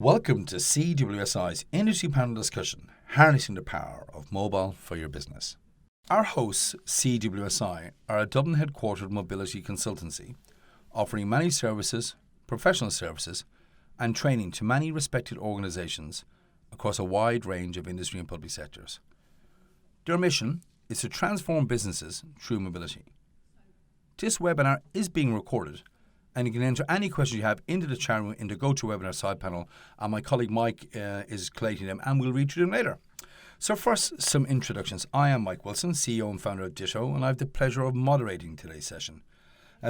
Welcome to CWSI's industry panel discussion, Harnessing the Power of Mobile for Your Business. Our hosts, CWSI, are a Dublin headquartered mobility consultancy offering managed services, professional services, and training to many respected organisations across a wide range of industry and public sectors. Their mission is to transform businesses through mobility. This webinar is being recorded, and you can enter any questions you have into the chat room in the GoToWebinar side panel, and my colleague Mike is collating them, and we'll read through them later. So first, some introductions. I am Mike Wilson, CEO and founder of Ditto, and I have the pleasure of moderating today's session.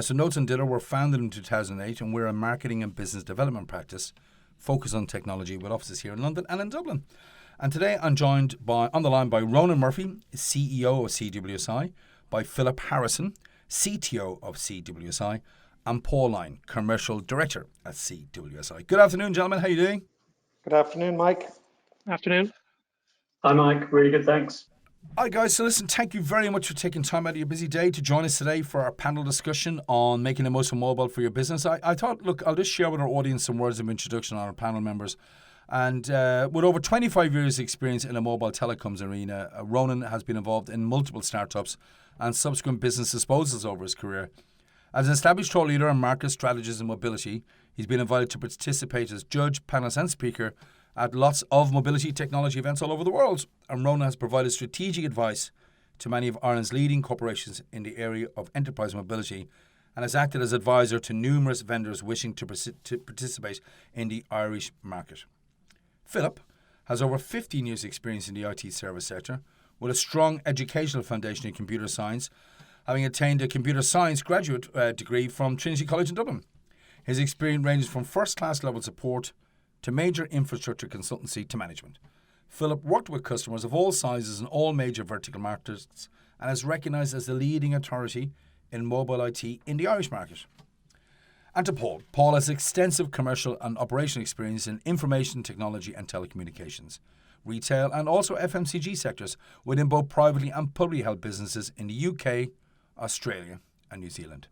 So Notes and Ditto were founded in 2008, and we're a marketing and business development practice focused on technology with offices here in London and in Dublin. And today I'm joined on the line by Ronan Murphy, CEO of CWSI, by Philip Harrison, CTO of CWSI, and Paul Line, Commercial Director at CWSI. Good afternoon, gentlemen. How are you doing? Good afternoon, Mike. Afternoon. Hi, Mike. Really good, thanks. Hi, guys. So listen, thank you very much for taking time out of your busy day to join us today for our panel discussion on making the most of mobile for your business. I thought, look, I'll just share with our audience some words of introduction on our panel members. And with over 25 years experience in the mobile telecoms arena, Ronan has been involved in multiple startups and subsequent business disposals over his career. As an established thought leader and market strategist in mobility, he's been invited to participate as judge, panelist and speaker at lots of mobility technology events all over the world. And Ronan has provided strategic advice to many of Ireland's leading corporations in the area of enterprise mobility and has acted as advisor to numerous vendors wishing to participate in the Irish market. Philip has over 15 years' experience in the IT service sector with a strong educational foundation in computer science, having attained a computer science graduate degree from Trinity College in Dublin. His experience ranges from first-class level support to major infrastructure consultancy to management. Philip worked with customers of all sizes in all major vertical markets and is recognised as the leading authority in mobile IT in the Irish market. And to Paul. Paul has extensive commercial and operational experience in information technology and telecommunications, retail and also FMCG sectors within both privately and publicly held businesses in the UK, Australia and New Zealand.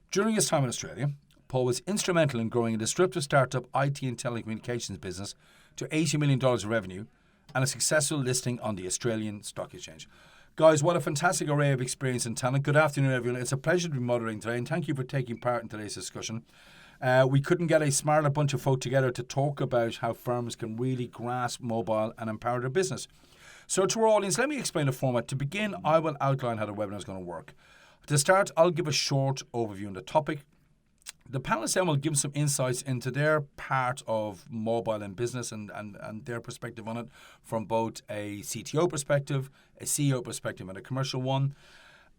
During his time in Australia, Paul was instrumental in growing a disruptive startup IT and telecommunications business to $80 million of revenue and a successful listing on the Australian Stock Exchange. Guys, what a fantastic array of experience and talent. Good afternoon, everyone. It's a pleasure to be moderating today, and thank you for taking part in today's discussion. We couldn't get a smarter bunch of folk together to talk about how firms can really grasp mobile and empower their business. So to our audience, let me explain the format. To begin, I will outline how the webinar is going to work. To start, I'll give a short overview on the topic. The panelists then will give some insights into their part of mobile and business and their perspective on it from both a CTO perspective, a CEO perspective, and a commercial one.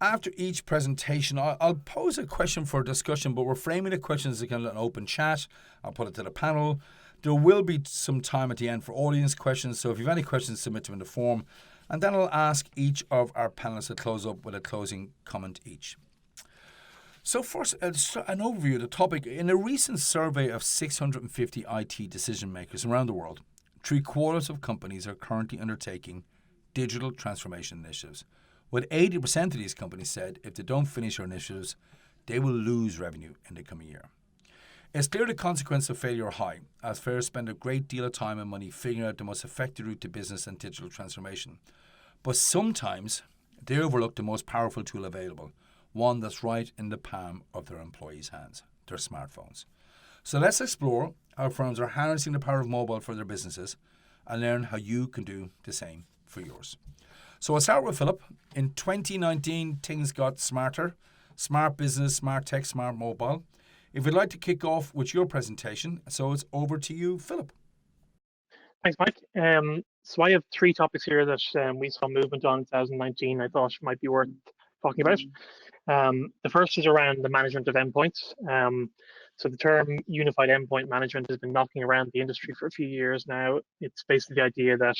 After each presentation, I'll pose a question for discussion, but we're framing the question as a kind of an open chat. I'll put it to the panel. There will be some time at the end for audience questions, so if you have any questions, submit them in the form. And then I'll ask each of our panelists to close up with a closing comment each. So first, an overview of the topic. In a recent survey of 650 IT decision makers around the world, 3/4 of companies are currently undertaking digital transformation initiatives, with 80% of these companies said if they don't finish their initiatives, they will lose revenue in the coming year. It's clear the consequences of failure are high, as firms spend a great deal of time and money figuring out the most effective route to business and digital transformation. But sometimes they overlook the most powerful tool available, one that's right in the palm of their employees' hands, their smartphones. So let's explore how firms are harnessing the power of mobile for their businesses and learn how you can do the same for yours. So I'll start with Philip. In 2019, things got smarter. Smart business, smart tech, smart mobile. If you'd like to kick off with your presentation, so it's over to you, Philip. Thanks, Mike. So I have three topics here that we saw movement on in 2019 I thought might be worth talking about. The first is around the management of endpoints. So the term unified endpoint management has been knocking around the industry for a few years now. It's basically the idea that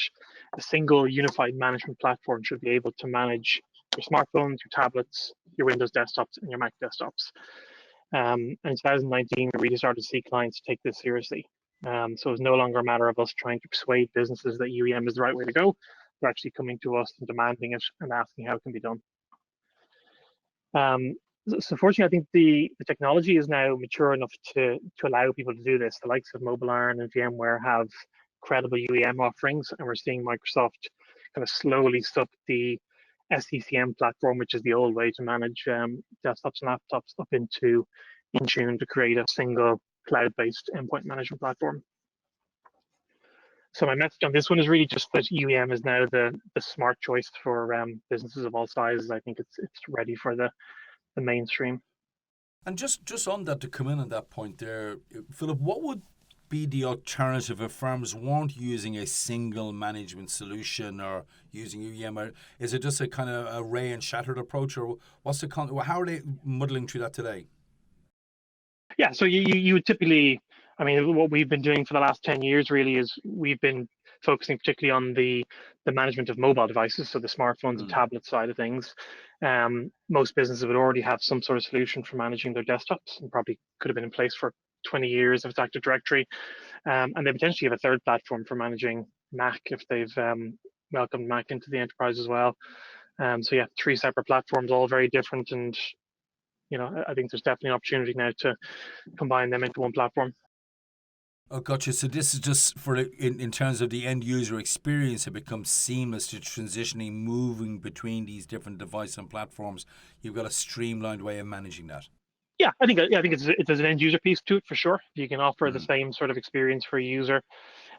a single unified management platform should be able to manage your smartphones, your tablets, your Windows desktops, and your Mac desktops. And in 2019, we really started to see clients take this seriously. So it's no longer a matter of us trying to persuade businesses that UEM is the right way to go. They're actually coming to us and demanding it and asking how it can be done. So fortunately, I think the technology is now mature enough to allow people to do this. The likes of MobileIron and VMware have credible UEM offerings, and we're seeing Microsoft kind of slowly suck the SCCM platform, which is the old way to manage desktops and laptops, up into Intune to create a single cloud-based endpoint management platform. So my message on this one is really just that UEM is now the smart choice for businesses of all sizes. I think it's ready for the mainstream. And just on that, to come in on that point there, Philip, what would be the alternative if firms weren't using a single management solution or using UEM? Or is it just a kind of array and shattered approach, or what's the how are they muddling through that today? Yeah, so you would typically, I mean, what we've been doing for the last 10 years really is we've been focusing particularly on the management of mobile devices, so the smartphones and tablet side of things. Most businesses would already have some sort of solution for managing their desktops, and probably could have been in place for 20 years if it's Active Directory. And they potentially have a third platform for managing Mac if they've welcomed Mac into the enterprise as well. So yeah, 3 separate platforms, all very different, and I think there's definitely an opportunity now to combine them into one platform. Oh, gotcha. So this is just for in terms of the end user experience, it becomes seamless to transitioning, moving between these different devices and platforms. You've got a streamlined way of managing that. Yeah, I think there's an end user piece to it for sure. You can offer the same sort of experience for a user.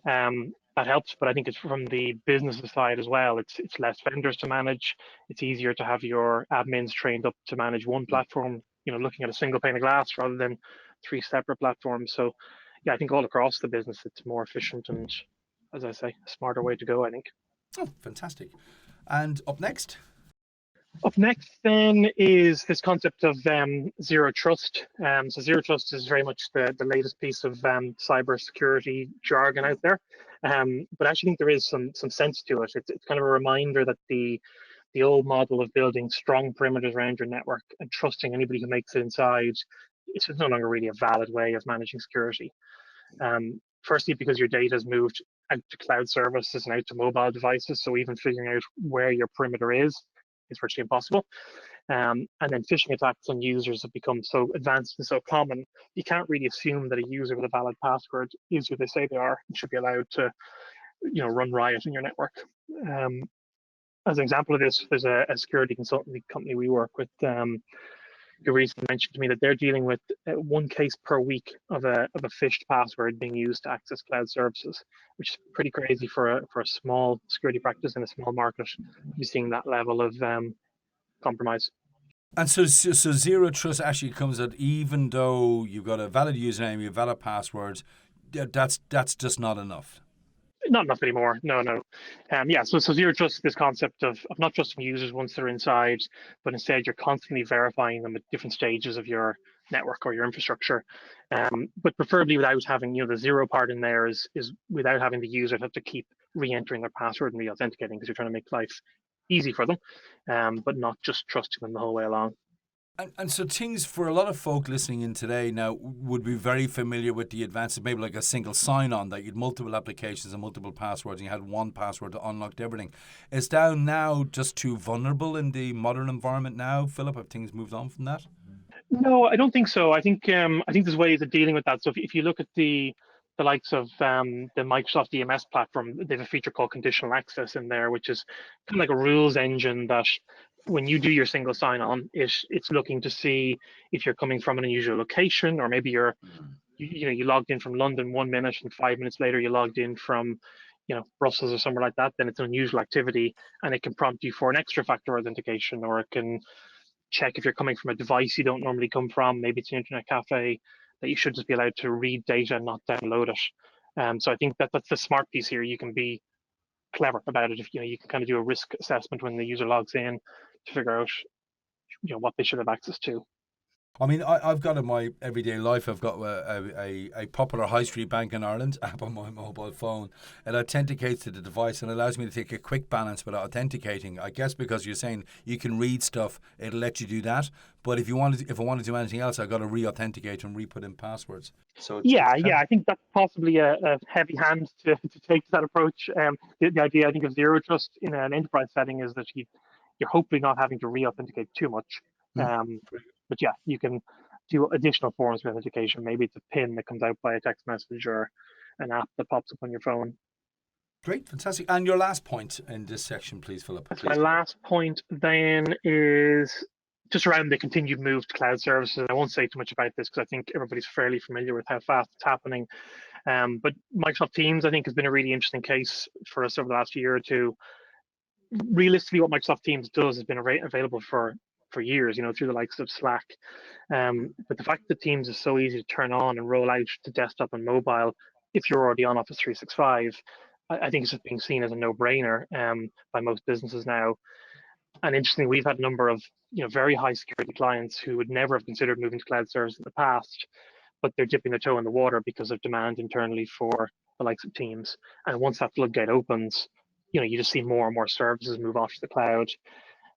That helps, but I think it's from the business side as well. It's less vendors to manage. It's easier to have your admins trained up to manage one platform, looking at a single pane of glass rather than 3 separate platforms. So yeah, I think all across the business, it's more efficient and, as I say, a smarter way to go, I think. Oh, fantastic. And up next? Up next, then, is this concept of zero trust. So zero trust is very much the latest piece of cybersecurity jargon out there. But I actually think there is some sense to it. It's kind of a reminder that the old model of building strong perimeters around your network and trusting anybody who makes it inside, it's no longer really a valid way of managing security. Firstly, because your data has moved out to cloud services and out to mobile devices, so even figuring out where your perimeter is virtually impossible. And then phishing attacks on users have become so advanced and so common, you can't really assume that a user with a valid password is who they say they are and should be allowed to, run riot in your network. As an example of this, there's a security consultancy company we work with who recently mentioned to me that they're dealing with 1 case per week of a phished password being used to access cloud services, which is pretty crazy for a small security practice in a small market to be seeing that level of compromise. And so zero trust actually comes that even though you've got a valid username, you have valid passwords, that's just not enough. Not enough anymore. No. Yeah, so zero trust is this concept of not trusting users once they're inside, but instead you're constantly verifying them at different stages of your network or your infrastructure. But preferably without having, the zero part in there is without having the user have to keep re-entering their password and re-authenticating, because you're trying to make life easy for them, but not just trusting them the whole way along. And so things for a lot of folk listening in today now would be very familiar with the advances, maybe like a single sign-on, that you had multiple applications and multiple passwords and you had one password that unlocked everything. Is that now just too vulnerable in the modern environment now, Philip? Have things moved on from that? No, I don't think so. I think there's ways of dealing with that. So if you look at the likes of the Microsoft EMS platform, they have a feature called conditional access in there, which is kind of like a rules engine that when you do your single sign-on, it's looking to see if you're coming from an unusual location, or maybe you logged in from London 1 minute and 5 minutes later you logged in from Brussels or somewhere like that. Then it's an unusual activity, and it can prompt you for an extra factor authentication, or it can check if you're coming from a device you don't normally come from. Maybe it's an internet cafe, that you should just be allowed to read data and not download it. So I think that's the smart piece here. You can be clever about it. If you can kind of do a risk assessment when the user logs in to figure out what they should have access to. I mean, I've got in my everyday life, I've got a popular high street bank in Ireland app on my mobile phone. It authenticates to the device and allows me to take a quick balance without authenticating. I guess because you're saying you can read stuff, it'll let you do that. But if I want to do anything else, I've got to re-authenticate and re-put in passwords. So I think that's possibly a heavy hand to take that approach. The idea, I think, of zero trust in an enterprise setting is that you're hopefully not having to re-authenticate too much. But yeah, you can do additional forms of authentication. Maybe it's a PIN that comes out by a text message or an app that pops up on your phone. Great, fantastic. And your last point in this section, please, Philip. So my last point then is just around the continued move to cloud services. I won't say too much about this because I think everybody's fairly familiar with how fast it's happening. But Microsoft Teams, I think, has been a really interesting case for us over the last year or two. Realistically, what Microsoft Teams does has been available for years, through the likes of Slack. But the fact that Teams is so easy to turn on and roll out to desktop and mobile, if you're already on Office 365, I think it's just being seen as a no-brainer by most businesses now. And interestingly, we've had a number of very high security clients who would never have considered moving to cloud service in the past, but they're dipping their toe in the water because of demand internally for the likes of Teams. And once that floodgate opens, you just see more and more services move off to the cloud.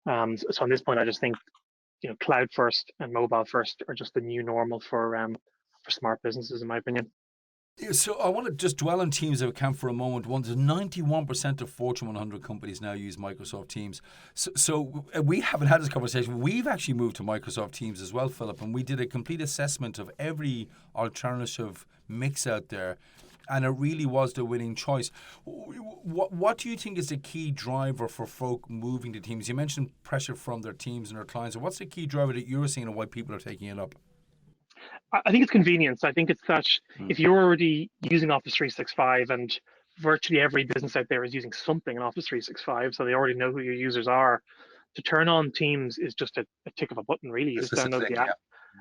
So on this point, I just think cloud first and mobile first are just the new normal for smart businesses, in my opinion. So I want to just dwell on Teams if I can for a moment. 91% of Fortune 100 companies now use Microsoft Teams. So we haven't had this conversation. We've actually moved to Microsoft Teams as well, Philip, and we did a complete assessment of every alternative mix out there, and it really was the winning choice. What do you think is the key driver for folk moving to Teams? You mentioned pressure from their teams and their clients. So what's the key driver that you're seeing and why people are taking it up? I think it's convenience. I think it's that if you're already using Office 365 and virtually every business out there is using something in Office 365, so they already know who your users are, to turn on Teams is just a tick of a button, really. You just download the app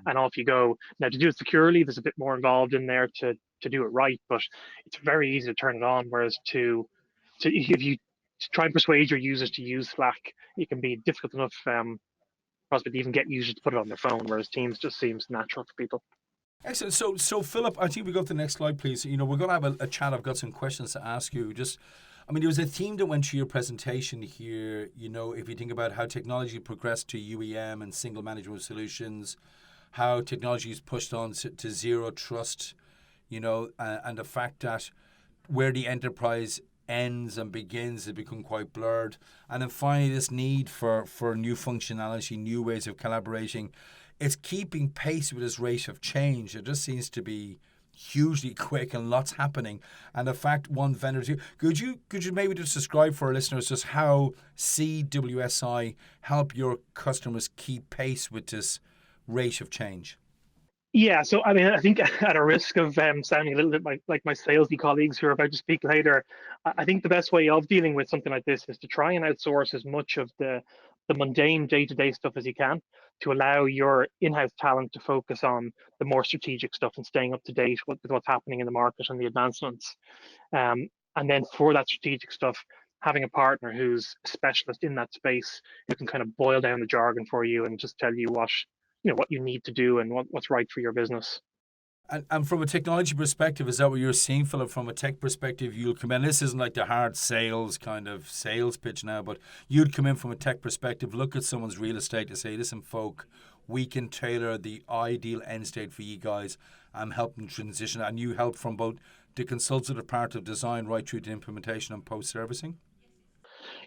and off you go. Now, to do it securely, there's a bit more involved in there to do it right, but it's very easy to turn it on, whereas if you try and persuade your users to use Slack, it can be difficult enough possibly to even get users to put it on their phone, whereas Teams just seems natural for people. Excellent. So Philip, I think we go to the next slide, please. We're going to have a chat. I've got some questions to ask you. There was a theme that went through your presentation here. If you think about how technology progressed to UEM and single management solutions, how technology is pushed on to zero trust, and the fact that where the enterprise ends and begins has become quite blurred. And then finally, this need for new functionality, new ways of collaborating. It's keeping pace with this rate of change. It just seems to be hugely quick and lots happening. And the fact one vendor, could you maybe just describe for our listeners just how CWSI help your customers keep pace with this rate of change? Yeah, so I think at a risk of sounding a little bit like my salesy colleagues who are about to speak later, I think the best way of dealing with something like this is to try and outsource as much of the mundane day-to-day stuff as you can, to allow your in-house talent to focus on the more strategic stuff and staying up to date with what's happening in the market and the advancements. And then for that strategic stuff, having a partner who's a specialist in that space who can kind of boil down the jargon for you and just tell you what you need to do and what's right for your business. And from a technology perspective, is that what you're seeing, Philip? From a tech perspective, you'll come in. This isn't like the hard sales kind of sales pitch now, but you'd come in from a tech perspective, look at someone's real estate to say, listen, folk, we can tailor the ideal end state for you guys and help them transition. And you help from both the consultative part of design right through to implementation and post-servicing?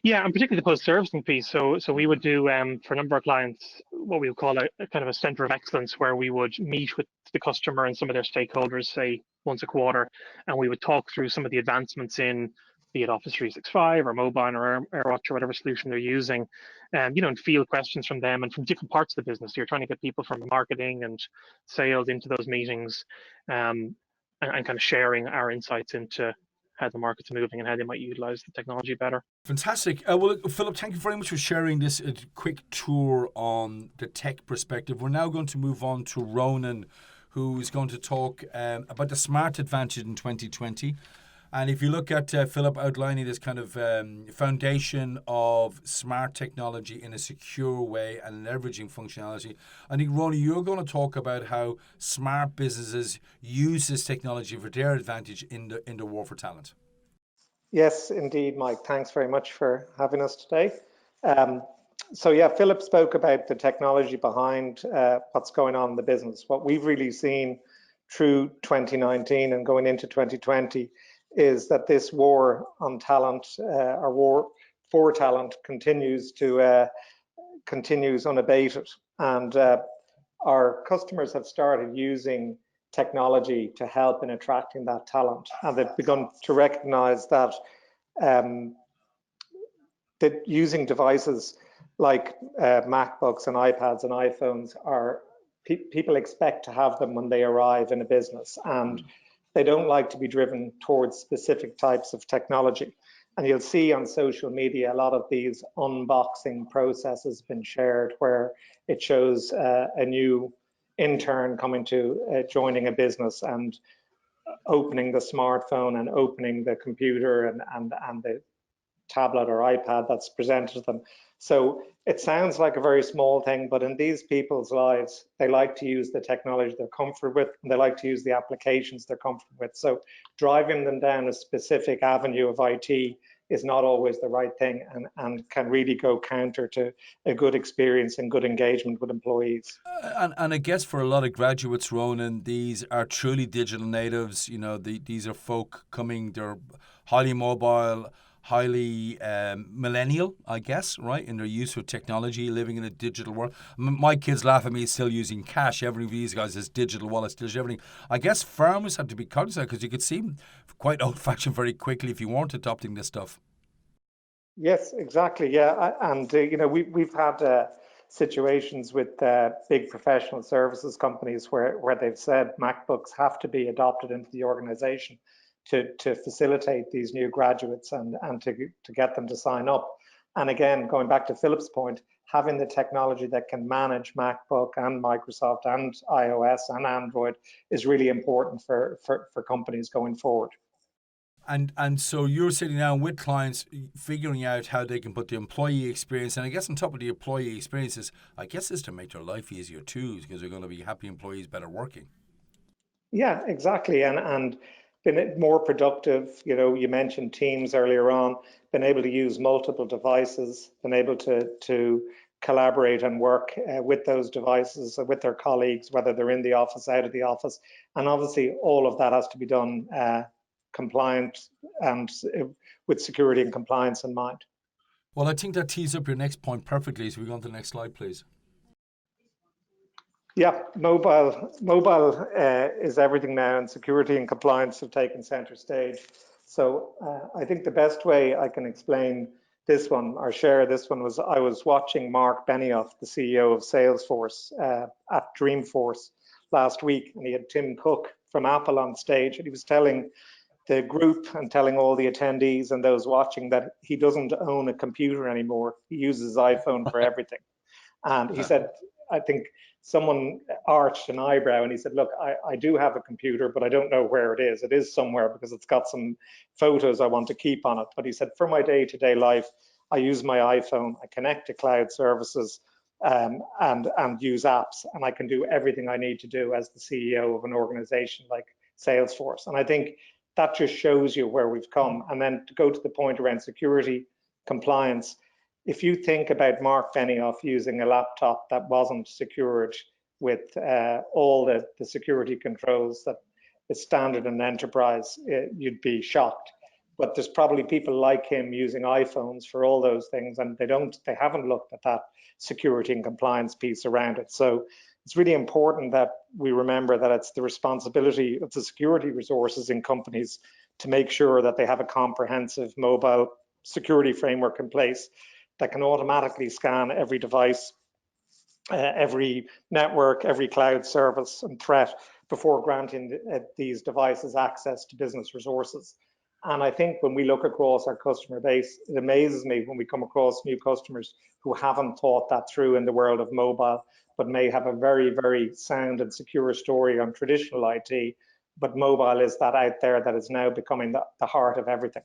Yeah, and particularly the post-servicing piece. So we would do for a number of clients what we would call a kind of a center of excellence, where we would meet with the customer and some of their stakeholders, say once a quarter, and we would talk through some of the advancements in, be it Office 365 or mobile or AirWatch or whatever solution they're using, and field questions from them and from different parts of the business. So you're trying to get people from marketing and sales into those meetings, and kind of sharing our insights into how the market's moving and how they might utilize the technology better. Fantastic. Well, Philip, thank you very much for sharing this quick tour on the tech perspective. We're now going to move on to Ronan, who is going to talk about the smart advantage in 2020. And if you look at Philip outlining this kind of foundation of smart technology in a secure way and leveraging functionality, I think, Ronan, you're going to talk about how smart businesses use this technology for their advantage in the war for talent. Yes, indeed, Mike. Thanks very much for having us today. Philip spoke about the technology behind what's going on in the business. What we've really seen through 2019 and going into 2020 is that this war on talent, or war for talent, continues unabated. And our customers have started using technology to help in attracting that talent, and they've begun to recognize that that using devices like MacBooks and iPads and iPhones are people expect to have them when they arrive in a business, and they don't like to be driven towards specific types of technology. And you'll see on social media a lot of these unboxing processes been shared where it shows a new intern coming to joining a business and opening the smartphone and opening the computer and the tablet or iPad that's presented to them. So it sounds like a very small thing, but in these people's lives, they like to use the technology they're comfortable with, and they like to use the applications they're comfortable with. So driving them down a specific avenue of IT is not always the right thing, and can really go counter to a good experience and good engagement with employees. And I guess for a lot of graduates, Ronan, these are truly digital natives. You know, these are folk they're highly mobile, highly millennial, I guess, right, in their use of technology, living in a digital world. My kids laugh at me still using cash. Every of these guys has digital wallets, digital everything. I guess firms have to be cognizant because you could seem quite old-fashioned very quickly if you weren't adopting this stuff. Yes, exactly. Yeah, and you know, we've had situations with big professional services companies where they've said MacBooks have to be adopted into the organization to facilitate these new graduates and to get them to sign up. And again, going back to Philip's point, having the technology that can manage MacBook and Microsoft and iOS and Android is really important for companies going forward. And so you're sitting down with clients, figuring out how they can put the employee experience, and I guess on top of the employee experiences, I guess is to make their life easier too, because they're going to be happy employees better working. Yeah, exactly, and been more productive. You know, you mentioned Teams earlier on, been able to use multiple devices, been able to collaborate and work with those devices, with their colleagues, whether they're in the office, out of the office, and obviously all of that has to be done compliant and with security and compliance in mind. Well, I think that tees up your next point perfectly. So we go on to the next slide, please. Yeah, mobile is everything now, and security and compliance have taken center stage. So I think the best way I can explain this one or share this one was I was watching Mark Benioff, the CEO of Salesforce, at Dreamforce last week, and he had Tim Cook from Apple on stage, and he was telling the group and telling all the attendees and those watching that he doesn't own a computer anymore. He uses his iPhone for everything. And he said, I think someone arched an eyebrow and he said, look, I do have a computer, but I don't know where it is. It is somewhere because it's got some photos I want to keep on it. But he said, for my day-to-day life, I use my iPhone, I connect to cloud services and use apps, and I can do everything I need to do as the CEO of an organization like Salesforce. And I think that just shows you where we've come. And then to go to the point around security, compliance, if you think about Mark Benioff using a laptop that wasn't secured with all the security controls that is standard in enterprise, you'd be shocked. But there's probably people like him using iPhones for all those things, and they haven't looked at that security and compliance piece around it. So it's really important that we remember that it's the responsibility of the security resources in companies to make sure that they have a comprehensive mobile security framework in place that can automatically scan every device, every network, every cloud service and threat before granting these devices access to business resources. And I think when we look across our customer base, it amazes me when we come across new customers who haven't thought that through in the world of mobile, but may have a very, very sound and secure story on traditional IT. But mobile is that out there that is now becoming the heart of everything.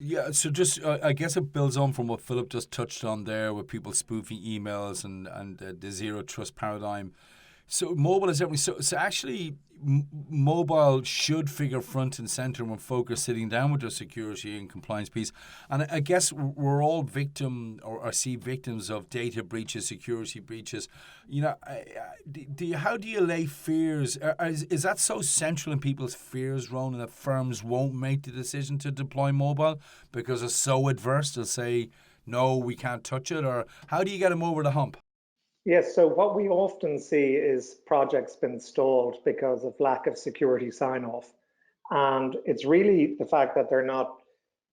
Yeah, so just I guess it builds on from what Philip just touched on there with people spoofing emails and the zero trust paradigm. So mobile is everything. So actually, mobile should figure front and center when folk are sitting down with their security and compliance piece. And I guess we're all victims of data breaches, security breaches. You know, how do you allay fears? Is that so central in people's fears, Ronan, that firms won't make the decision to deploy mobile because it's so adverse? They'll say, no, we can't touch it. Or how do you get them over the hump? Yes, so what we often see is projects been stalled because of lack of security sign-off. And it's really the fact that they're not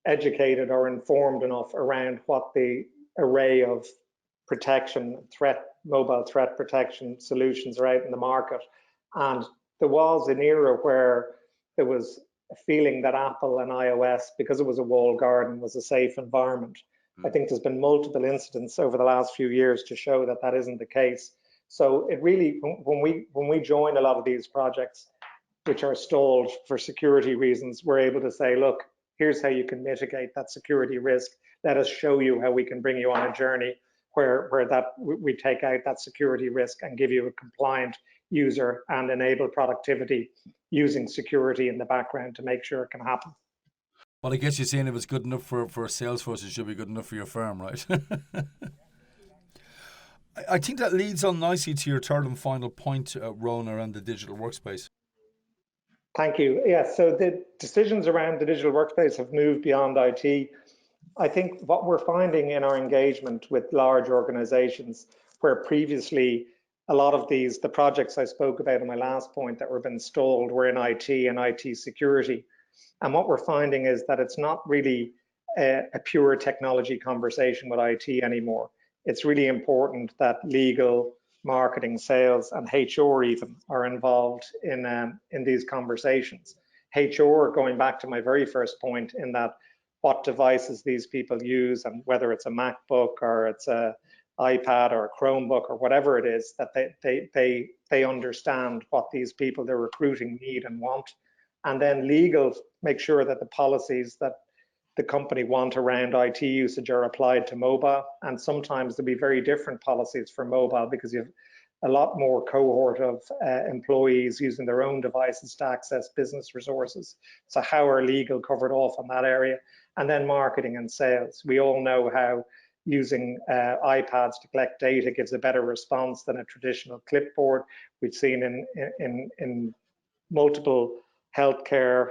educated or informed enough around what the array of protection, mobile threat protection solutions are out in the market. And there was an era where there was a feeling that Apple and iOS, because it was a walled garden, was a safe environment. I think there's been multiple incidents over the last few years to show that that isn't the case. So it really, when we join a lot of these projects, which are stalled for security reasons, we're able to say, look, here's how you can mitigate that security risk. Let us show you how we can bring you on a journey where we take out that security risk and give you a compliant user and enable productivity using security in the background to make sure it can happen. Well, I guess you're saying if it's good enough for Salesforce, it should be good enough for your firm, right? I think that leads on nicely to your third and final point, Ronan, around the digital workspace. Thank you. Yeah, so the decisions around the digital workspace have moved beyond IT. I think what we're finding in our engagement with large organizations, where previously a lot of the projects I spoke about in my last point that were been stalled were in IT and IT security. And what we're finding is that it's not really a pure technology conversation with IT anymore. It's really important that legal, marketing, sales, and HR even are involved in these conversations. HR, going back to my very first point, in that what devices these people use, and whether it's a MacBook or it's a iPad or a Chromebook or whatever it is, that they understand what these people they're recruiting need and want. And then legal, make sure that the policies that the company want around IT usage are applied to mobile. And sometimes there'll be very different policies for mobile because you have a lot more cohort of employees using their own devices to access business resources. So how are legal covered off on that area? And then marketing and sales. We all know how using iPads to collect data gives a better response than a traditional clipboard. We've seen in multiple healthcare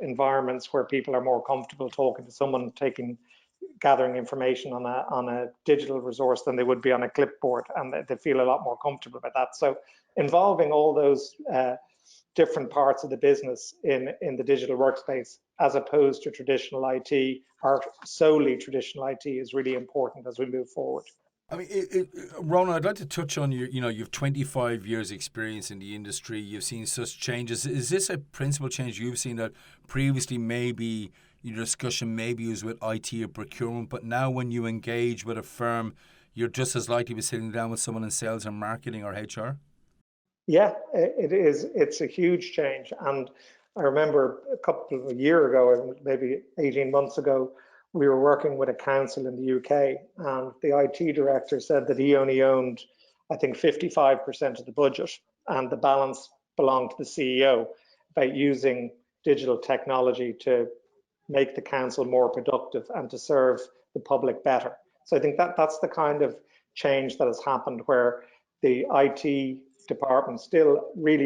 environments where people are more comfortable talking to someone, gathering information on a digital resource than they would be on a clipboard, and they feel a lot more comfortable about that. So involving all those different parts of the business in the digital workspace, as opposed to traditional IT or solely traditional IT, is really important as we move forward. I mean, Ronan, I'd like to touch on you've 25 years experience in the industry. You've seen such changes. Is this a principal change you've seen that previously maybe your discussion maybe was with IT or procurement, but now when you engage with a firm, you're just as likely to be sitting down with someone in sales or marketing or HR? Yeah, it is. It's a huge change. And I remember a couple of years ago, maybe 18 months ago, we were working with a council in the UK, and the IT director said that he only owned, I think, 55% of the budget, and the balance belonged to the CEO, about using digital technology to make the council more productive and to serve the public better. So I think that's the kind of change that has happened, where the IT department still really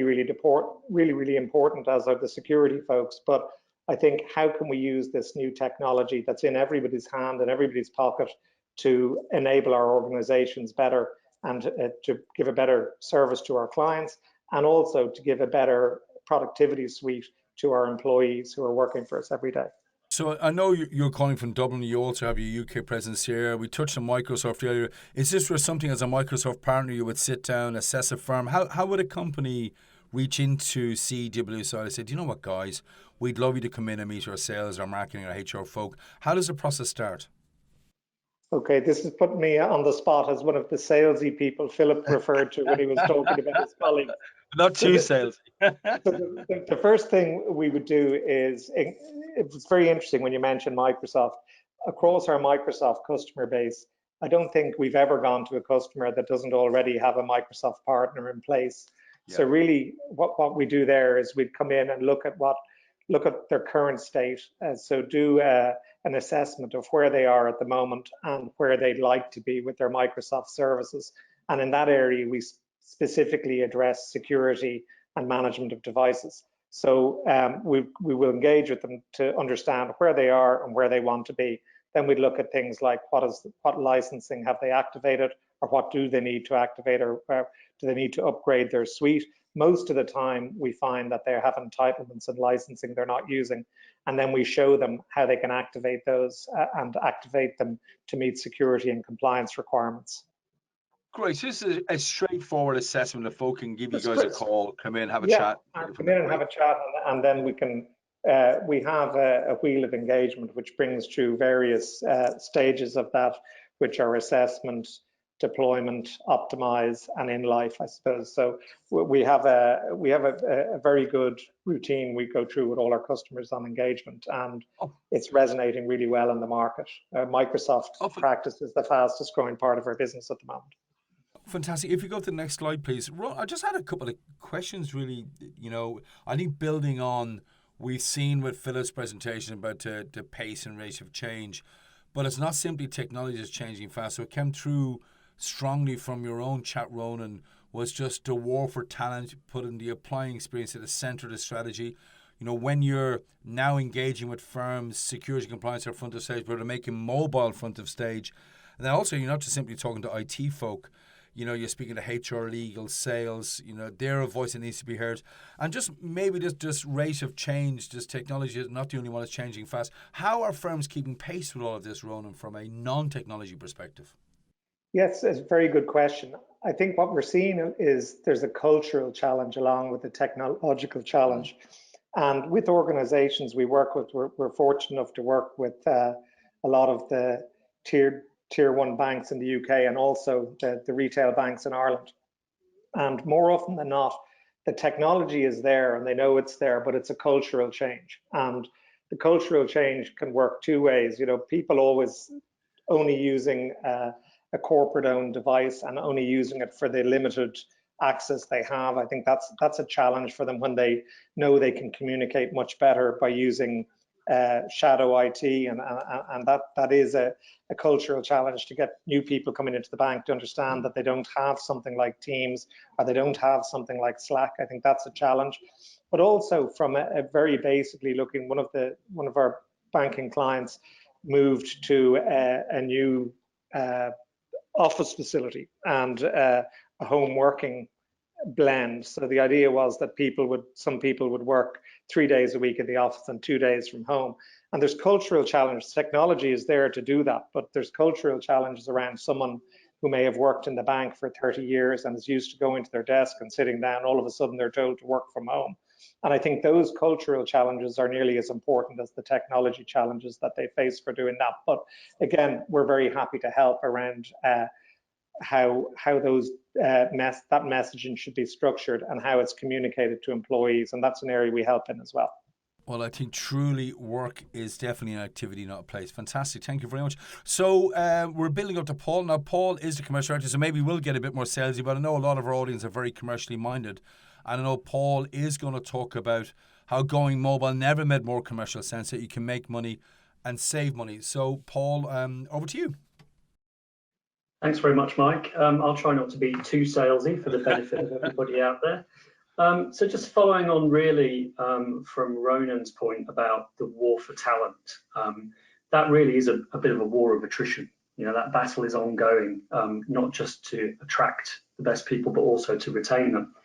important, as are the security folks, but I think how can we use this new technology that's in everybody's hand and everybody's pocket to enable our organizations better, and to give a better service to our clients, and also to give a better productivity suite to our employees who are working for us every day. So I know you're calling from Dublin. You also have your UK presence here. We touched on Microsoft earlier. Is this where something as a Microsoft partner you would sit down, assess a firm? How would a company reach into CWSI and say, do you know what, guys, we'd love you to come in and meet our sales, our marketing, our HR folk? How does the process start? Okay, this is putting me on the spot as one of the salesy people Philip referred to when he was talking about his colleagues. Not too salesy. The first thing we would do is, it was very interesting when you mentioned Microsoft. Across our Microsoft customer base, I don't think we've ever gone to a customer that doesn't already have a Microsoft partner in place. Yeah. So really what we do there is we'd come in and look at their current state. So do an assessment of where they are at the moment and where they'd like to be with their Microsoft services. And in that area, we specifically address security and management of devices. So we will engage with them to understand where they are and where they want to be. Then we'd look at things like what licensing have they activated, or what do they need to activate, or do they need to upgrade their suite. Most of the time, we find that they have entitlements and licensing they're not using, and then we show them how they can activate those and activate them to meet security and compliance requirements. Great. So this is a straightforward assessment that folk can give you guys a call, come in, have a Yeah, chat. come in and have a chat, and then we can. We have a wheel of engagement which brings through various stages of that, which are assessment, deployment, optimize, and in life, I suppose. So we have a very good routine we go through with all our customers on engagement, and it's resonating really well in the market. Microsoft practice is the fastest growing part of our business at the moment. Fantastic. If you go to the next slide, please. Ron, I just had a couple of questions, really. I think building on, we've seen with Philip's presentation about the pace and rate of change, but it's not simply technology that's changing fast. So it came through strongly from your own chat, Ronan, was just the war for talent, putting the applying experience at the center of the strategy. When you're now engaging with firms, security compliance are front of stage, but they're making mobile front of stage. And then also, you're not just simply talking to IT folk. You're speaking to HR, legal, sales, they're a voice that needs to be heard. And just maybe this rate of change, this technology is not the only one that's changing fast. How are firms keeping pace with all of this, Ronan, from a non-technology perspective? Yes, it's a very good question. I think what we're seeing is there's a cultural challenge along with the technological challenge. And with organizations we work with, we're fortunate enough to work with a lot of the tier one banks in the UK, and also the retail banks in Ireland. And more often than not, the technology is there and they know it's there, but it's a cultural change. And the cultural change can work two ways. People always only using a corporate owned device and only using it for the limited access they have. I think that's a challenge for them when they know they can communicate much better by using shadow IT, and that is a cultural challenge to get new people coming into the bank to understand that they don't have something like Teams, or they don't have something like Slack. I think that's a challenge. But also from a very basically looking, one of our banking clients moved to a new office facility and a home working blend. So the idea was that some people would work 3 days a week in the office and 2 days from home. And there's cultural challenges. Technology is there to do that, but there's cultural challenges around someone who may have worked in the bank for 30 years and is used to going to their desk and sitting down. All of a sudden they're told to work from home. And I think those cultural challenges are nearly as important as the technology challenges that they face for doing that. But again, we're very happy to help around how that messaging should be structured and how it's communicated to employees, and that's an area we help in as well. Well, I think truly work is definitely an activity, not a place. Fantastic. Thank you very much. So we're building up to Paul. Now, Paul is the commercial director, so maybe we'll get a bit more salesy, but I know a lot of our audience are very commercially minded. And I know Paul is going to talk about how going mobile never made more commercial sense, that you can make money and save money. So, Paul, over to you. Thanks very much, Mike. I'll try not to be too salesy for the benefit of everybody out there. So just following on really from Ronan's point about the war for talent, that really is a bit of a war of attrition. That battle is ongoing, not just to attract the best people, but also to retain them.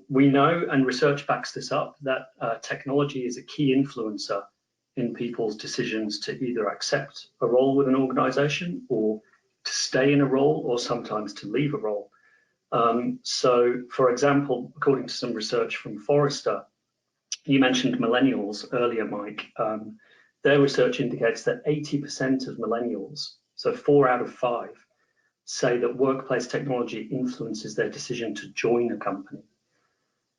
We know, and research backs this up, that technology is a key influencer in people's decisions to either accept a role with an organization, or to stay in a role, or sometimes to leave a role. So, for example, according to some research from Forrester, you mentioned millennials earlier, Mike. Their research indicates that 80% of millennials, so 4 out of 5, say that workplace technology influences their decision to join a company.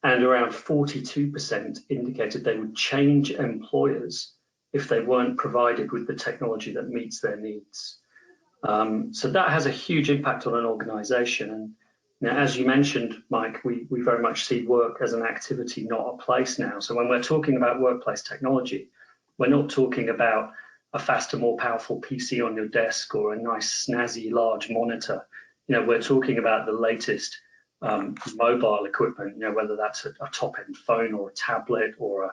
And around 42% indicated they would change employers if they weren't provided with the technology that meets their needs. So that has a huge impact on an organization. And now, as you mentioned, Mike, we very much see work as an activity, not a place now. So when we're talking about workplace technology, we're not talking about a faster, more powerful PC on your desk or a nice, snazzy, large monitor. We're talking about the latest mobile equipment, whether that's a top-end phone or a tablet or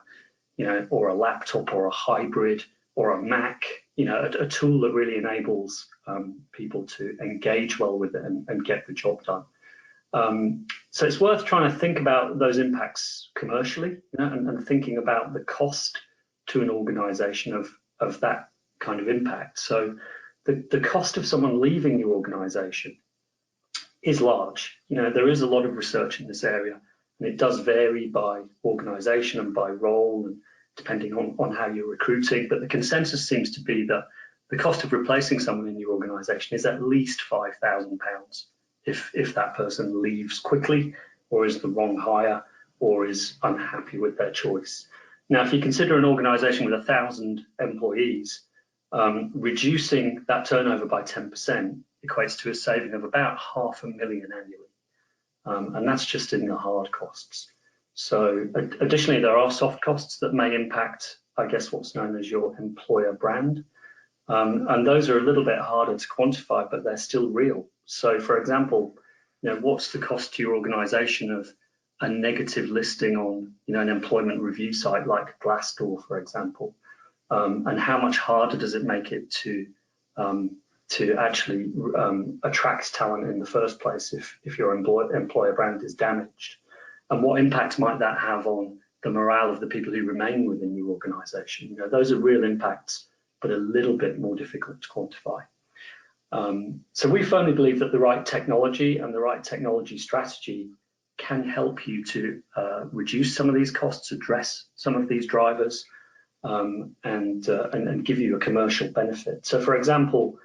a laptop or a hybrid or a Mac. a tool that really enables people to engage well with it and get the job done. So it's worth trying to think about those impacts commercially, and thinking about the cost to an organization of that kind of impact. So the cost of someone leaving your organization is large. There is a lot of research in this area, and it does vary by organization and by role, and depending on how you're recruiting. But the consensus seems to be that the cost of replacing someone in your organization is at least £5,000 if that person leaves quickly, or is the wrong hire, or is unhappy with their choice. Now, if you consider an organization with 1,000 employees, reducing that turnover by 10% equates to a saving of about £500,000 annually. And that's just in the hard costs. So additionally, there are soft costs that may impact, I guess, what's known as your employer brand. And those are a little bit harder to quantify, but they're still real. So for example, what's the cost to your organization of a negative listing on an employment review site like Glassdoor, for example? And how much harder does it make it to actually attract talent in the first place if your employer brand is damaged? And what impact might that have on the morale of the people who remain within your organization? Those are real impacts, but a little bit more difficult to quantify. So we firmly believe that the right technology and the right technology strategy can help you to reduce some of these costs, address some of these drivers, and give you a commercial benefit. So for example,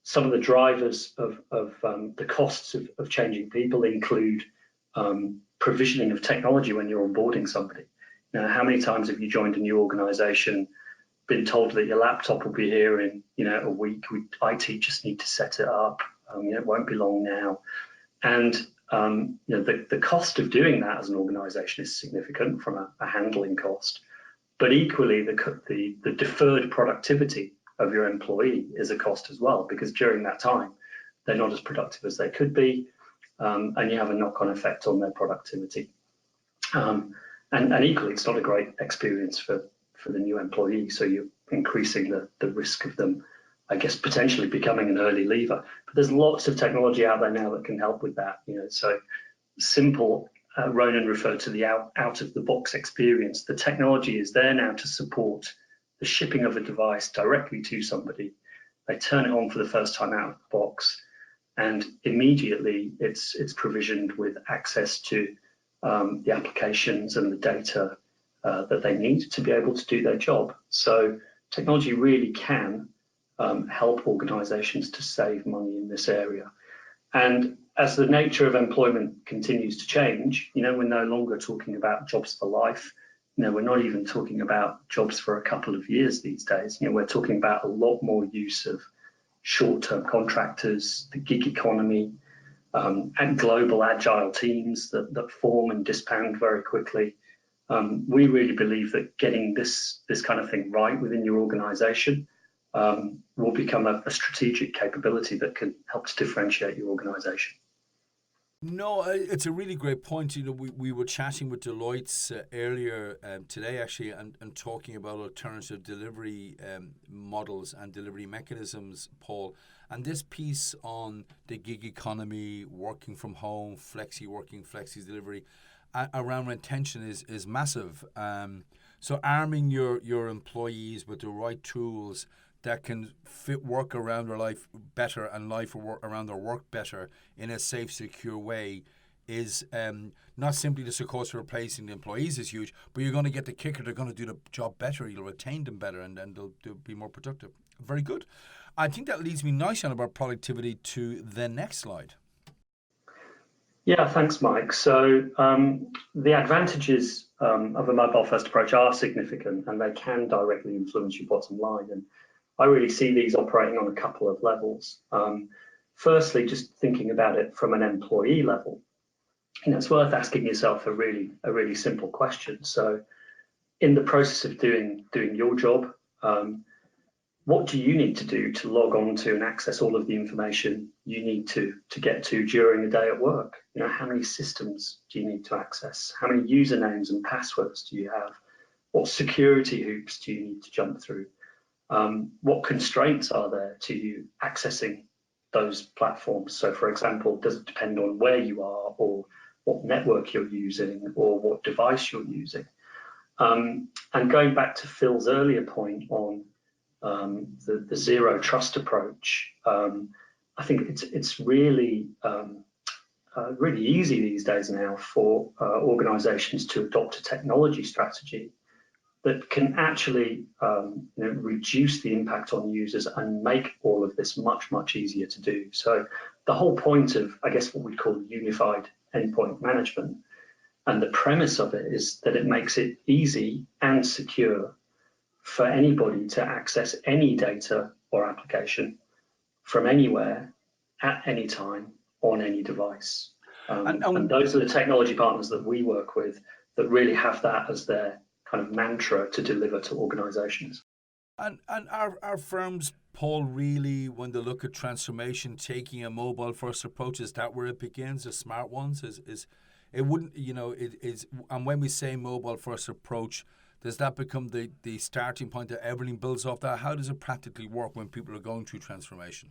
some of the drivers of the costs of changing people include provisioning of technology when you're onboarding somebody. How many times have you joined a new organization, been told that your laptop will be here in a week? IT just need to set it up. It won't be long now. And the cost of doing that as an organization is significant from a handling cost. But equally, the deferred productivity of your employee is a cost as well, because during that time, they're not as productive as they could be, and you have a knock-on effect on their productivity. And equally, it's not a great experience for the new employee, so you're increasing the risk of them, I guess, potentially becoming an early leaver. But there's lots of technology out there now that can help with that. So simple. Ronan referred to the out-of-the-box experience. The technology is there now to support the shipping of a device directly to somebody. They turn it on for the first time out of the box, and immediately it's provisioned with access to the applications and the data that they need to be able to do their job. So technology really can help organizations to save money in this area. And as the nature of employment continues to change, we're no longer talking about jobs for life. We're not even talking about jobs for a couple of years these days. We're talking about a lot more use of short-term contractors, the gig economy, and global agile teams that form and disband very quickly. We really believe that getting this kind of thing right within your organization will become a strategic capability that can help to differentiate your organization. No, it's a really great point. We were chatting with Deloitte earlier today, actually, and talking about alternative delivery models and delivery mechanisms, Paul. And this piece on the gig economy, working from home, flexi working, flexi delivery, around retention is massive. So arming your employees with the right tools that can fit work around their life better and life around their work better in a safe, secure way is not simply just a cost of replacing the employees is huge, but you're going to get the kicker. They're going to do the job better. You'll retain them better, and they'll be more productive. Very good. I think that leads me nicely on about productivity to the next slide. Yeah, thanks, Mike. So the advantages of a mobile-first approach are significant, and they can directly influence your bottom line. And I really see these operating on a couple of levels. Firstly, just thinking about it from an employee level, it's worth asking yourself a really simple question. So, in the process of doing your job, what do you need to do to log on to and access all of the information you need to get to during a day at work? How many systems do you need to access? How many usernames and passwords do you have? What security hoops do you need to jump through? What constraints are there to you accessing those platforms? So, for example, does it depend on where you are, or what network you're using, or what device you're using? And going back to Phil's earlier point on the zero trust approach, I think it's really really easy these days now for organizations to adopt a technology strategy that can actually reduce the impact on users and make all of this much, much easier to do. So the whole point of, I guess, what we call unified endpoint management, and the premise of it is that it makes it easy and secure for anybody to access any data or application from anywhere, at any time, on any device. And those are the technology partners that we work with that really have that as their kind of mantra to deliver to organizations. And our firms, Paul, really, when they look at transformation, taking a mobile first approach, is that where it begins? The smart ones is it wouldn't, it is. And when we say mobile first approach, does that become the starting point that everything builds off that? How does it practically work when people are going through transformation?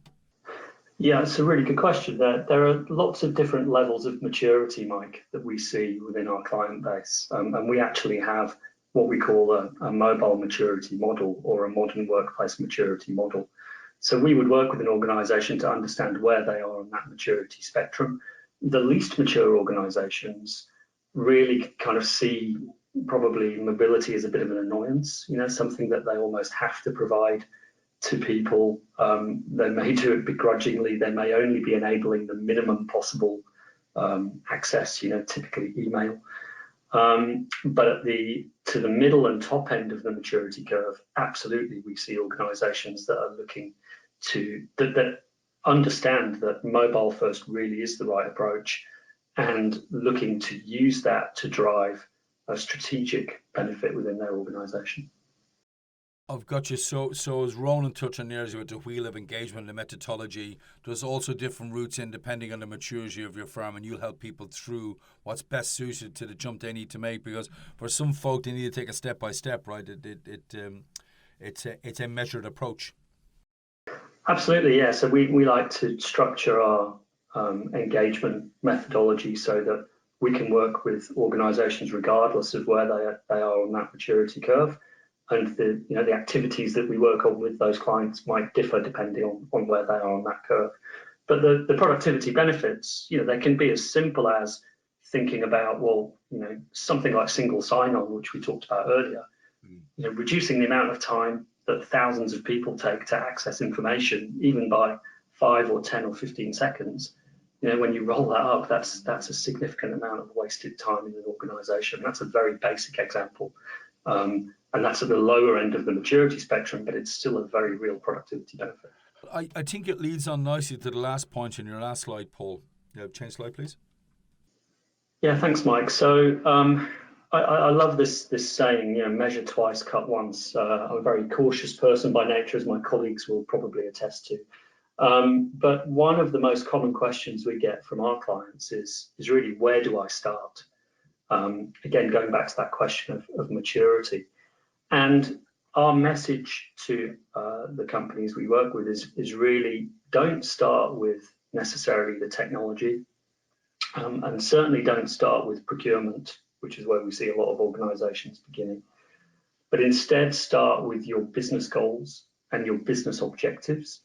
Yeah, it's a really good question. There are lots of different levels of maturity, Mike, that we see within our client base. And we actually have what we call a mobile maturity model, or a modern workplace maturity model. So we would work with an organization to understand where they are on that maturity spectrum. The least mature organizations really kind of see probably mobility as a bit of an annoyance, something that they almost have to provide to people. They may do it begrudgingly. They may only be enabling the minimum possible access, typically email. But to the middle and top end of the maturity curve, absolutely, we see organizations that are looking to, that understand that mobile first really is the right approach, and looking to use that to drive a strategic benefit within their organization. I've got you. So as Ronan touched on there, with the wheel of engagement, the methodology, there's also different routes in depending on the maturity of your firm, and you'll help people through what's best suited to the jump they need to make. Because for some folk, they need to take a step by step, right? It's a measured approach. Absolutely, yeah. So we like to structure our engagement methodology so that we can work with organisations regardless of where they are on that maturity curve. And the activities that we work on with those clients might differ depending on where they are on that curve. But the productivity benefits, they can be as simple as thinking about, something like single sign-on, which we talked about earlier, reducing the amount of time that thousands of people take to access information, even by 5 or 10 or 15 seconds. When you roll that up, that's a significant amount of wasted time in an organisation. That's a very basic example. And that's at the lower end of the maturity spectrum, but it's still a very real productivity benefit. I think it leads on nicely to the last point in your last slide, Paul. Change slide, please. Yeah, thanks, Mike. So I love this saying, measure twice, cut once. I'm a very cautious person by nature, as my colleagues will probably attest to. But one of the most common questions we get from our clients is really, where do I start? Again, going back to that question of maturity. And our message to the companies we work with is really, don't start with necessarily the technology, and certainly don't start with procurement, which is where we see a lot of organizations beginning, but instead start with your business goals and your business objectives,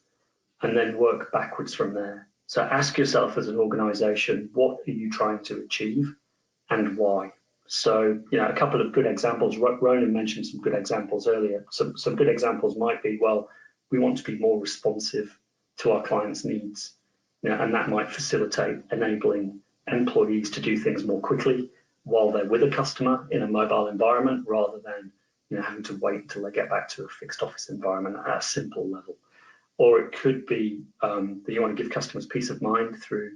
and then work backwards from there. So ask yourself as an organization, what are you trying to achieve and why? So, a couple of good examples. Ronan mentioned some good examples earlier. Some good examples might be, we want to be more responsive to our clients' needs, and that might facilitate enabling employees to do things more quickly while they're with a customer in a mobile environment, rather than having to wait until they get back to a fixed office environment at a simple level. Or it could be that you want to give customers peace of mind through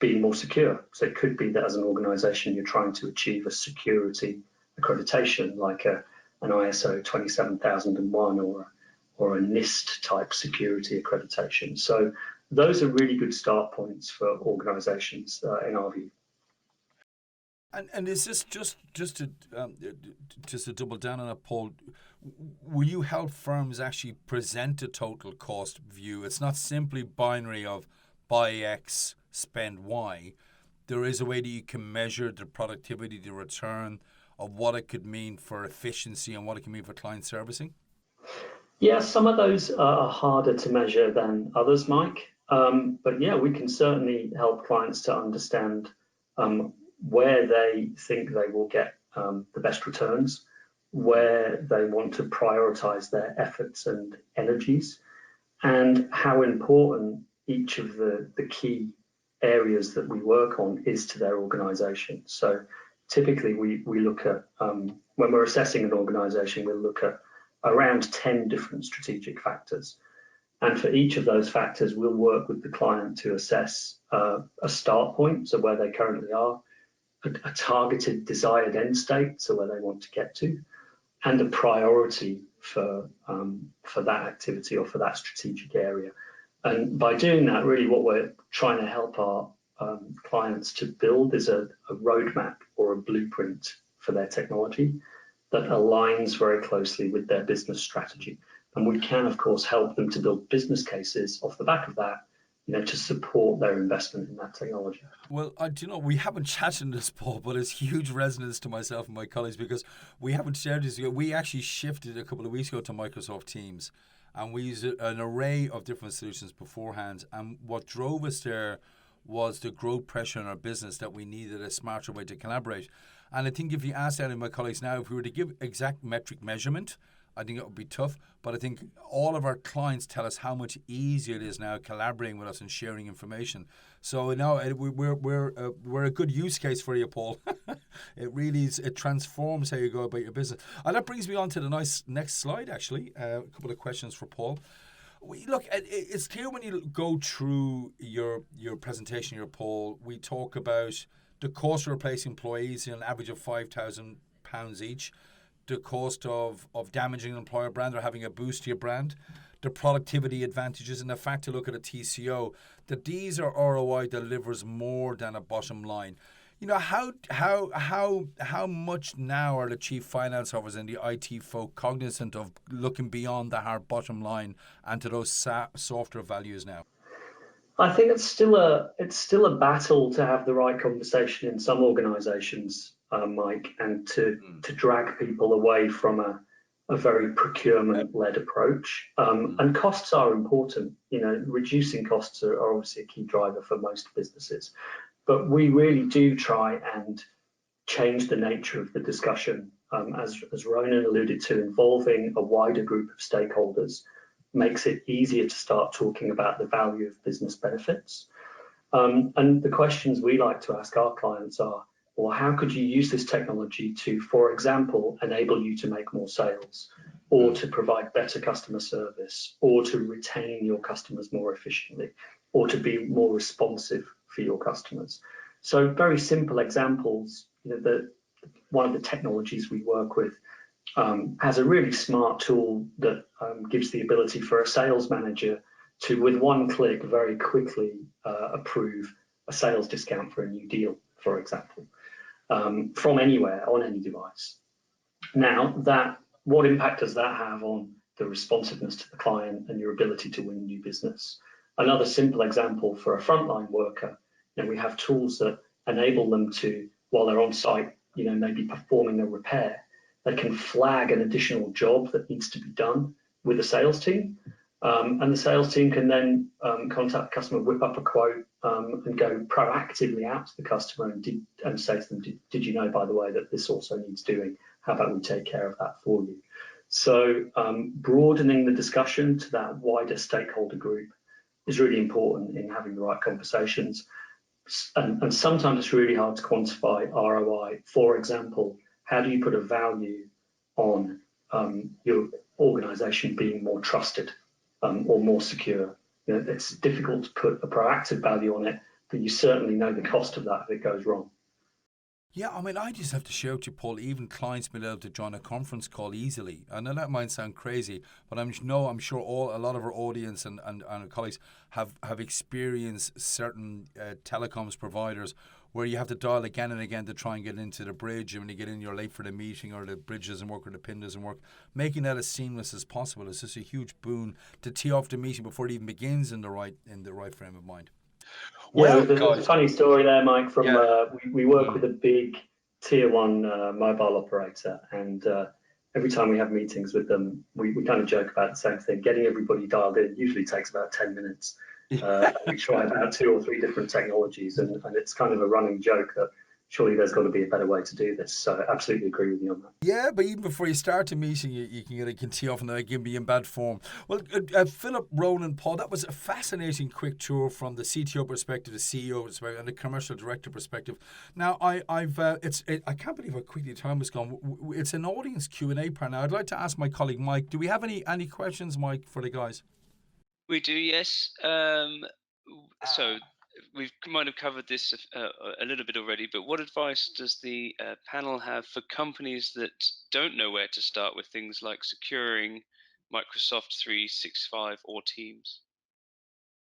being more secure. So it could be that as an organization, you're trying to achieve a security accreditation, like an ISO 27001 or a NIST type security accreditation. So those are really good start points for organizations in our view. And is this just to double down on that, Paul? will you help firms actually present a total cost view? It's not simply binary of buy X, spend Y. There is a way that you can measure the productivity, the return of what it could mean for efficiency and what it can mean for client servicing? Yeah, some of those are harder to measure than others, Mike. But yeah, we can certainly help clients to understand where they think they will get the best returns, where they want to prioritize their efforts and energies, and how important each of the key areas that we work on is to their organization. So typically we look at, when we're assessing an organization, we'll look at around 10 different strategic factors. And for each of those factors, we'll work with the client to assess a start point, so where they currently are, a targeted desired end state, so where they want to get to, and a priority for that activity or for that strategic area. And by doing that, really what we're trying to help our clients to build is a roadmap or a blueprint for their technology that aligns very closely with their business strategy. And we can, of course, help them to build business cases off the back of that, to support their investment in that technology. Well, we haven't chatted in this, Paul, but it's huge resonance to myself and my colleagues because we haven't shared this. We actually shifted a couple of weeks ago to Microsoft Teams, and we used an array of different solutions beforehand. And what drove us there was the growth pressure in our business that we needed a smarter way to collaborate. And I think if you ask any of my colleagues now, if we were to give exact metric measurement, I think it would be tough, but I think all of our clients tell us how much easier it is now collaborating with us and sharing information. So now we're a good use case for you, Paul. It really is. It transforms how you go about your business. And that brings me on to the next slide. Actually, a couple of questions for Paul. Look, it's clear when you go through your presentation, your Paul. We talk about the cost of replacing employees in an average of £5,000 each. The cost of damaging an employer brand or having a boost to your brand, the productivity advantages, and the fact to look at a TCO, that these are ROI delivers more than a bottom line. How much now are the chief finance officers and the IT folk cognizant of looking beyond the hard bottom line and to those softer values now? I think it's still a battle to have the right conversation in some organisations, Mike, and to drag people away from a very procurement-led approach. And costs are important. Reducing costs are obviously a key driver for most businesses. But we really do try and change the nature of the discussion, as Ronan alluded to, involving a wider group of stakeholders makes it easier to start talking about the value of business benefits. And the questions we like to ask our clients are, well, how could you use this technology to, for example, enable you to make more sales, or to provide better customer service, or to retain your customers more efficiently, or to be more responsive for your customers? So very simple examples. One of the technologies we work with has a really smart tool that gives the ability for a sales manager to, with one click, very quickly approve a sales discount for a new deal, for example, from anywhere on any device. Now, what impact does that have on the responsiveness to the client and your ability to win new business? Another simple example for a frontline worker, we have tools that enable them to, while they're on site, maybe performing a repair, they can flag an additional job that needs to be done with the sales team. And the sales team can then contact the customer, whip up a quote, and go proactively out to the customer and say to them, did you know, by the way, that this also needs doing? How about we take care of that for you? So broadening the discussion to that wider stakeholder group is really important in having the right conversations. And sometimes it's really hard to quantify ROI. For example, how do you put a value on your organization being more trusted or more secure? It's difficult to put a proactive value on it, but you certainly know the cost of that if it goes wrong. Yeah, I just have to share with you, Paul, even clients being able to join a conference call easily. I know that might sound crazy, but I'm sure a lot of our audience and our colleagues have experienced certain telecoms providers where you have to dial again and again to try and get into the bridge, and when you get in, you're late for the meeting, or the bridge doesn't work, or the pin doesn't work. Making that as seamless as possible is just a huge boon to tee off the meeting before it even begins in the right frame of mind. Well, there's a funny story there, Mike. From we work with a big tier 1 mobile operator, and every time we have meetings with them, we kind of joke about the same thing. Getting everybody dialed in usually takes about 10 minutes. We try about 2 or 3 different technologies, and it's kind of a running joke that surely there's got to be a better way to do this. So I absolutely agree with you on that. Yeah, but even before you start a meeting, you can tee off and they can be in bad form. Well, Philip, Ronan, Paul, that was a fascinating quick tour from the CTO perspective, the CEO perspective, and the commercial director perspective. Now, I can't believe how quickly time has gone. It's an audience Q&A part now. I'd like to ask my colleague Mike, do we have any questions, Mike, for the guys? We do, yes. So we might have covered this a little bit already, but what advice does the panel have for companies that don't know where to start with things like securing Microsoft 365 or Teams?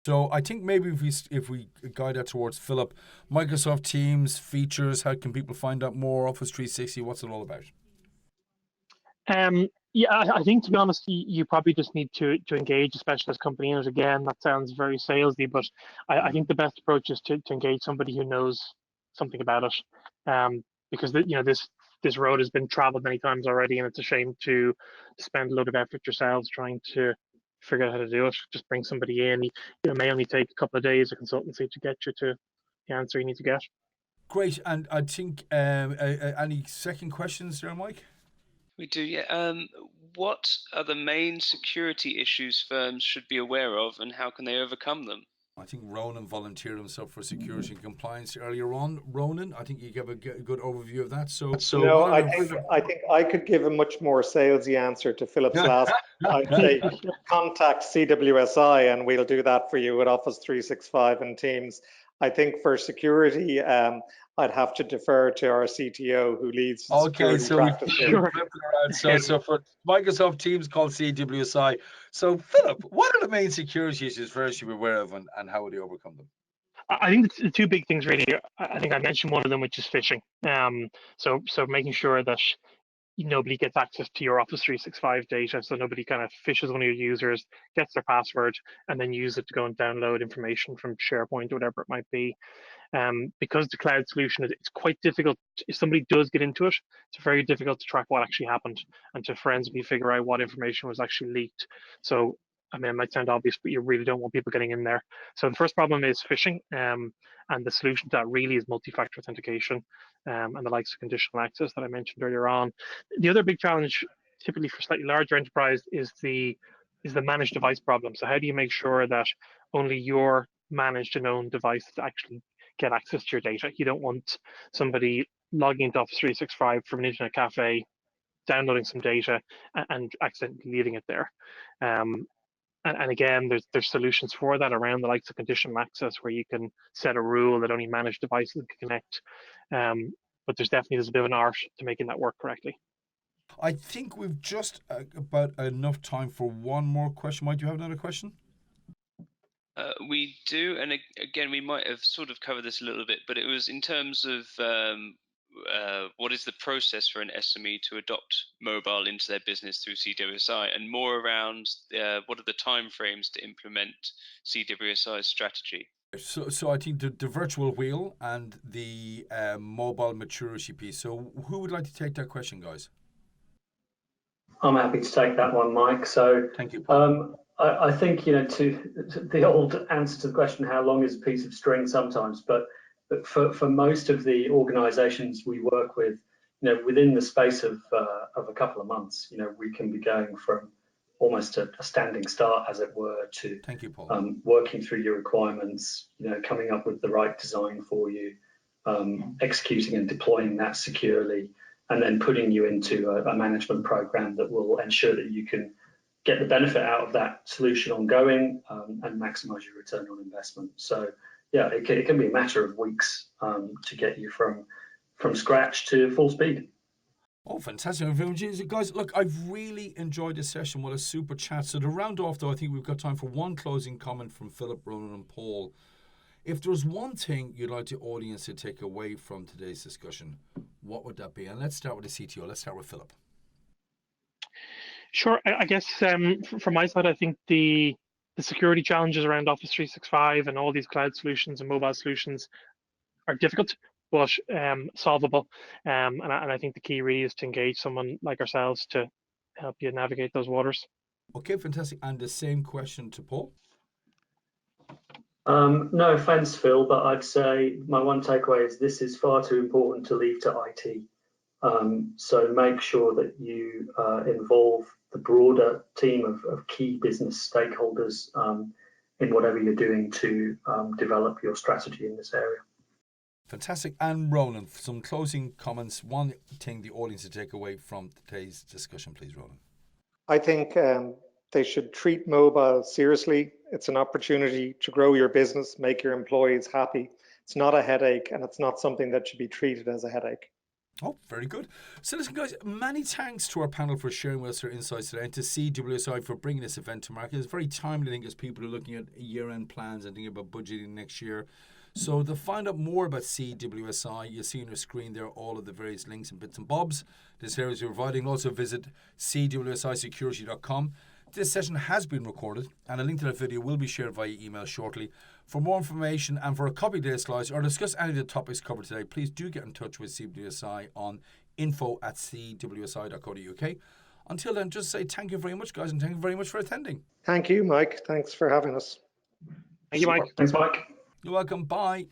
So I think maybe if we guide that towards Philip, Microsoft Teams, features, how can people find out more, Office 360, what's it all about? Yeah, I think, to be honest, you probably just need to engage a specialist company in it. Again, that sounds very salesy, but I think the best approach is to engage somebody who knows something about it, because this road has been traveled many times already, and it's a shame to spend a load of effort yourselves trying to figure out how to do it. Just bring somebody in. It may only take a couple of days of consultancy to get you to the answer you need to get. Great, and I think any second questions there, Mike? We do, yeah. What are the main security issues firms should be aware of, and how can they overcome them? I think Ronan volunteered himself for security and compliance earlier on. Ronan, I think you gave a good overview of that. So no, I think I could give a much more salesy answer to Philip's last. I'd say contact CWSI, and we'll do that for you with Office 365 and Teams. I think for security, I'd have to defer to our CTO who leads security practices. So for Microsoft Teams, called CWSI. So Philip, what are the main security issues first you be aware of, and how would you overcome them? I think the 2 big things really. I think I mentioned one of them, which is phishing. So making sure that nobody gets access to your Office 365 data, so nobody kind of fishes one of your users, gets their password, and then use it to go and download information from SharePoint or whatever it might be. Because the cloud solution, it's quite difficult. If somebody does get into it, it's very difficult to track what actually happened and to forensically figure out what information was actually leaked. So, I mean, it might sound obvious, but you really don't want people getting in there. So the first problem is phishing, and the solution to that really is multi-factor authentication, and the likes of conditional access that I mentioned earlier on. The other big challenge, typically for slightly larger enterprise, is the managed device problem. So how do you make sure that only your managed and owned devices actually get access to your data? You don't want somebody logging into Office 365 from an internet cafe, downloading some data, and accidentally leaving it there. And again, there's solutions for that around the likes of conditional access, where you can set a rule that only managed devices can connect. But there's a bit of an art to making that work correctly. I think we've just about enough time for one more question. Mike, do you have another question? We do, and again, we might have sort of covered this a little bit, but it was in terms of what is the process for an SME to adopt mobile into their business through CWSI, and more around what are the timeframes to implement CWSI's strategy? So I think the virtual wheel and the mobile maturity piece. So who would like to take that question, guys? I'm happy to take that one, Mike. So thank you. I think, to the old answer to the question, how long is a piece of string sometimes, but for most of the organizations we work with, within the space of a couple of months, we can be going from almost a standing start, as it were, to thank you, Paul. Working through your requirements, coming up with the right design for you, executing and deploying that securely, and then putting you into a management program that will ensure that you can get the benefit out of that solution ongoing, and maximize your return on investment. So yeah, it can be a matter of weeks to get you from scratch to full speed. Oh, fantastic. Guys, look, I've really enjoyed this session. What a super chat. So to round off, though, I think we've got time for one closing comment from Philip, Ronan and Paul. If there's one thing you'd like the audience to take away from today's discussion, what would that be? And let's start with the CTO. Let's start with Philip. Sure. I guess from my side, I think the security challenges around Office 365 and all these cloud solutions and mobile solutions are difficult, but solvable. And I think the key really is to engage someone like ourselves to help you navigate those waters. Okay, fantastic. And the same question to Paul. No offense, Phil, but I'd say my one takeaway is this is far too important to leave to IT. So make sure that you involve the broader team of key business stakeholders in whatever you're doing to develop your strategy in this area. Fantastic. And Ronan, some closing comments. One thing the audience to take away from today's discussion, please, Ronan. I think they should treat mobile seriously. It's an opportunity to grow your business, make your employees happy. It's not a headache, and it's not something that should be treated as a headache. Oh, very good. So listen, guys, many thanks to our panel for sharing with us their insights today, and to CWSI for bringing this event to market. It's very timely, I think, as people are looking at year-end plans and thinking about budgeting next year. So to find out more about CWSI, you'll see on your screen there all of the various links and bits and bobs this area is providing. Also visit CWSIsecurity.com. This session has been recorded, and a link to that video will be shared via email shortly. For more information and for a copy of today's slides or discuss any of the topics covered today, please do get in touch with CWSI on info@cwsi.co.uk. Until then, just say thank you very much, guys, and thank you very much for attending. Thank you, Mike. Thanks for having us. Thank you, Mike. Thanks, Mike. You're welcome. Bye.